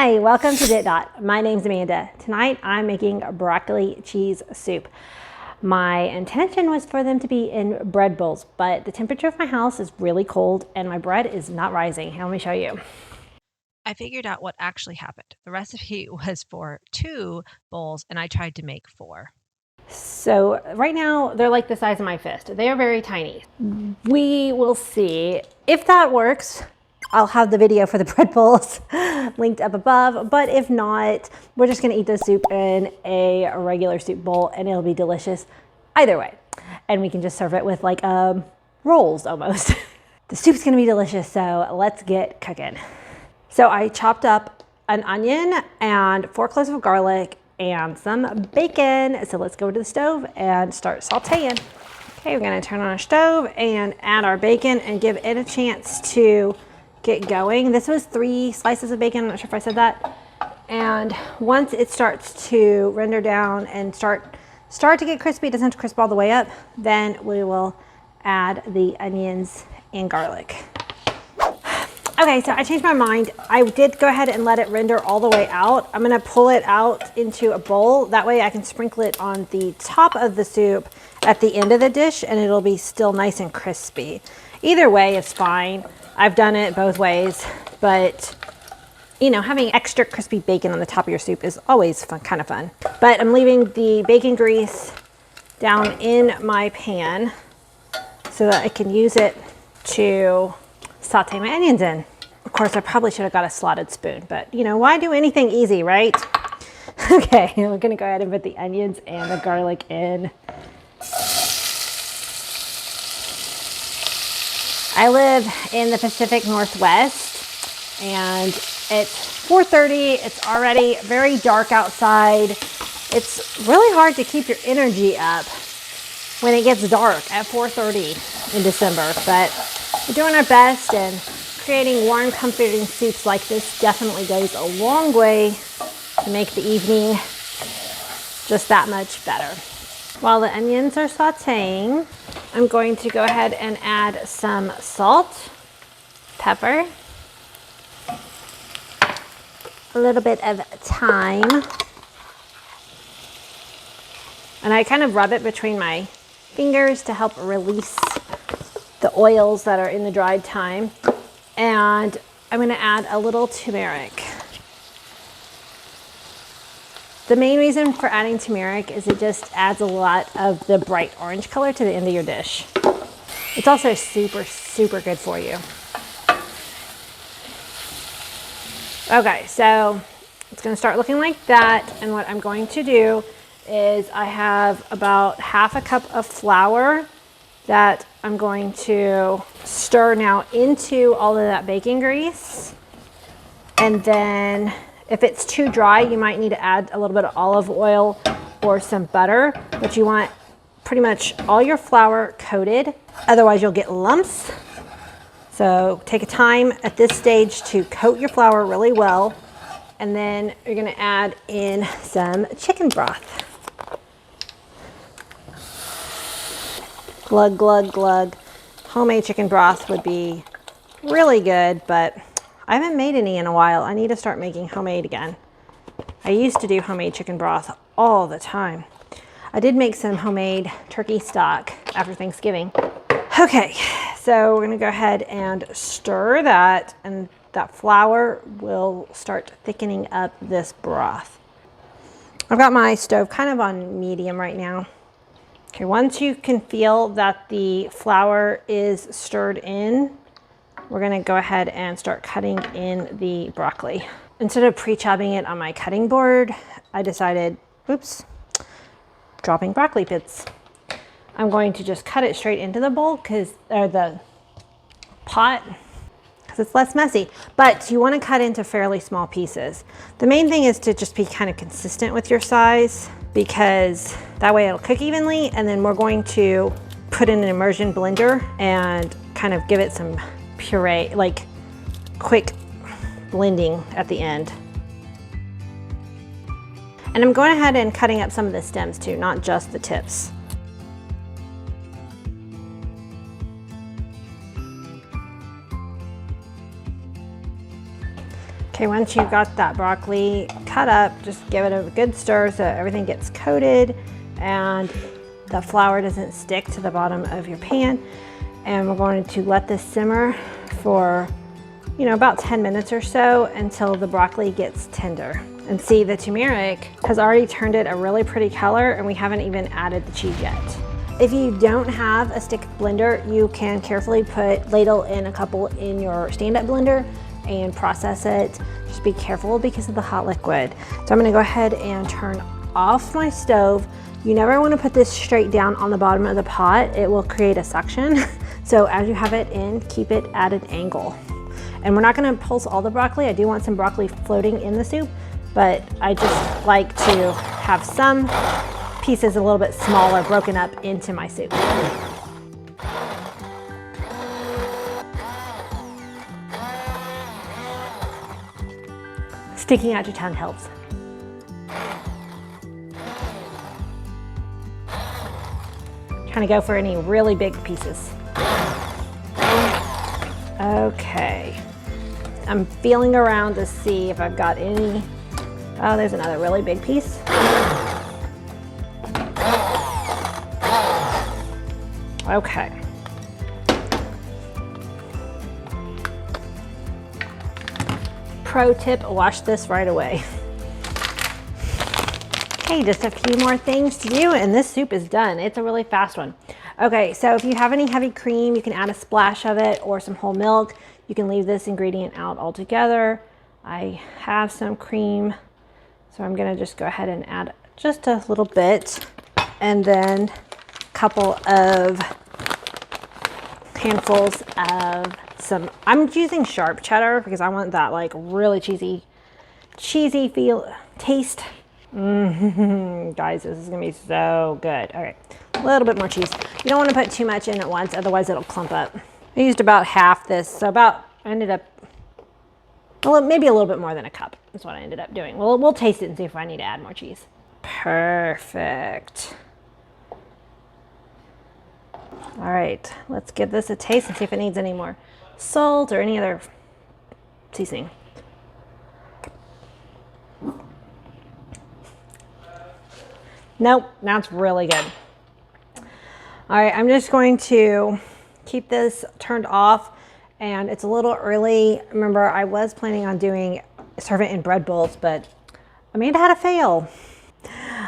Hi, welcome to Dit Dot. My name's Amanda. Tonight I'm making broccoli cheese soup. My intention was for them to be in bread bowls, but the temperature of my house is really cold and my bread is not rising. Let me show you. I figured out what actually happened. The recipe was for 2 bowls and I tried to make 4. So right now they're like the size of my fist. They are very tiny. We will see if that works. I'll have the video for the bread bowls linked up above, but if not, we're just gonna eat the soup in a regular soup bowl and it'll be delicious either way. And we can just serve it with like rolls almost. The soup's gonna be delicious, so let's get cooking. So I chopped up an onion and 4 cloves of garlic and some bacon. So let's go to the stove and start sauteing. Okay, we're gonna turn on our stove and add our bacon and give it a chance to get going. This was 3 slices of bacon, I'm not sure if I said that. And once it starts to render down and start to get crispy, it doesn't have to crisp all the way up, then we will add the onions and garlic. Okay, so I changed my mind. I did go ahead and let it render all the way out. I'm gonna pull it out into a bowl. That way I can sprinkle it on the top of the soup at the end of the dish and it'll be still nice and crispy. Either way is fine. I've done it both ways, but you know, having extra crispy bacon on the top of your soup is always fun, kind of fun. But I'm leaving the bacon grease down in my pan so that I can use it to saute my onions in. Of course, I probably should have got a slotted spoon, but you know, why do anything easy, right? Okay, we're gonna go ahead and put the onions and the garlic in. I live in the Pacific Northwest and it's 4:30. It's already very dark outside. It's really hard to keep your energy up when it gets dark at 4:30 in December, but we're doing our best, and creating warm, comforting soups like this definitely goes a long way to make the evening just that much better. While the onions are sauteing, I'm going to go ahead and add some salt, pepper, a little bit of thyme, and I kind of rub it between my fingers to help release the oils that are in the dried thyme. And I'm gonna add a little turmeric. The main reason for adding turmeric is it just adds a lot of the bright orange color to the end of your dish. It's also super, super good for you. Okay, so it's gonna start looking like that. And what I'm going to do is I have about 1/2 cup of flour that I'm going to stir now into all of that bacon grease. And then if it's too dry, you might need to add a little bit of olive oil or some butter, but you want pretty much all your flour coated, otherwise you'll get lumps. So take a time at this stage to coat your flour really well, and then you're gonna add in some chicken broth. Glug, glug, glug. Homemade chicken broth would be really good, but I haven't made any in a while. I need to start making homemade again. I used to do homemade chicken broth all the time. I did make some homemade turkey stock after Thanksgiving. Okay, so we're gonna go ahead and stir that, and that flour will start thickening up this broth. I've got my stove kind of on medium right now. Okay, once you can feel that the flour is stirred in, we're gonna go ahead and start cutting in the broccoli. Instead of pre-chopping it on my cutting board, I decided, oops, dropping broccoli bits. I'm going to just cut it straight into the bowl, or the pot, because it's less messy. But you wanna cut into fairly small pieces. The main thing is to just be kind of consistent with your size, because that way it'll cook evenly. And then we're going to put in an immersion blender and kind of give it some puree, like quick blending at the end. And I'm going ahead and cutting up some of the stems too, not just the tips. Okay, once you've got that broccoli cut up, just give it a good stir so everything gets coated and the flour doesn't stick to the bottom of your pan. And we're going to let this simmer for, you know, about 10 minutes or so until the broccoli gets tender. And see, the turmeric has already turned it a really pretty color and we haven't even added the cheese yet. If you don't have a stick blender, you can carefully ladle in a couple in your stand-up blender and process it. Just be careful because of the hot liquid. So I'm gonna go ahead and turn off my stove. You never wanna put this straight down on the bottom of the pot. It will create a suction. So as you have it in, keep it at an angle. And we're not gonna pulse all the broccoli. I do want some broccoli floating in the soup, but I just like to have some pieces a little bit smaller broken up into my soup. Sticking out your tongue helps. Trying to go for any really big pieces. Okay. I'm feeling around to see if I've got any. Oh, there's another really big piece. Okay. Pro tip, wash this right away. Okay, just a few more things to do and this soup is done. It's a really fast one. Okay, so if you have any heavy cream, you can add a splash of it or some whole milk. You can leave this ingredient out altogether. I have some cream, so I'm gonna just go ahead and add just a little bit and then a couple of handfuls of some, I'm using sharp cheddar because I want that like really cheesy taste. Guys, this is gonna be so good. All right, a little bit more cheese. You don't want to put too much in at once, otherwise it'll clump up. I used about half this, so I ended up, well, maybe a little bit more than a cup is what I ended up doing. Well, we'll taste it and see if I need to add more cheese. Perfect. All right, let's give this a taste and see if it needs any more salt or any other seasoning. Nope, that's really good. All right, I'm just going to keep this turned off and it's a little early. Remember, I was planning on serving it in bread bowls, but Amanda had a fail.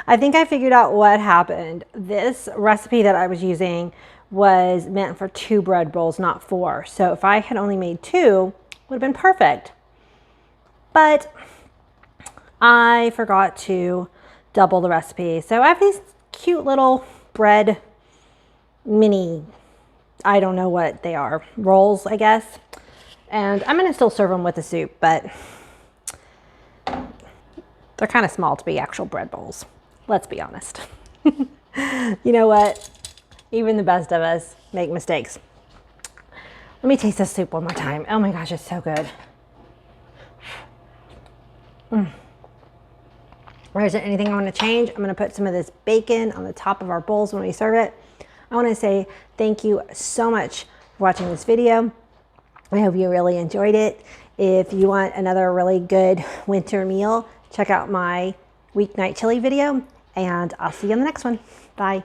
I think I figured out what happened. This recipe that I was using was meant for 2 bread bowls, not 4. So if I had only made 2, it would have been perfect. But I forgot to double the recipe. So I have these cute little bread mini, I don't know what they are, rolls, I guess. And I'm gonna still serve them with the soup, but they're kind of small to be actual bread bowls. Let's be honest. You know what? Even the best of us make mistakes. Let me taste this soup one more time. Oh my gosh, it's so good. Or is there anything I want to change? I'm going to put some of this bacon on the top of our bowls when we serve it. I want to say thank you so much for watching this video. I hope you really enjoyed it. If you want another really good winter meal, check out my weeknight chili video, and I'll see you on the next one. Bye.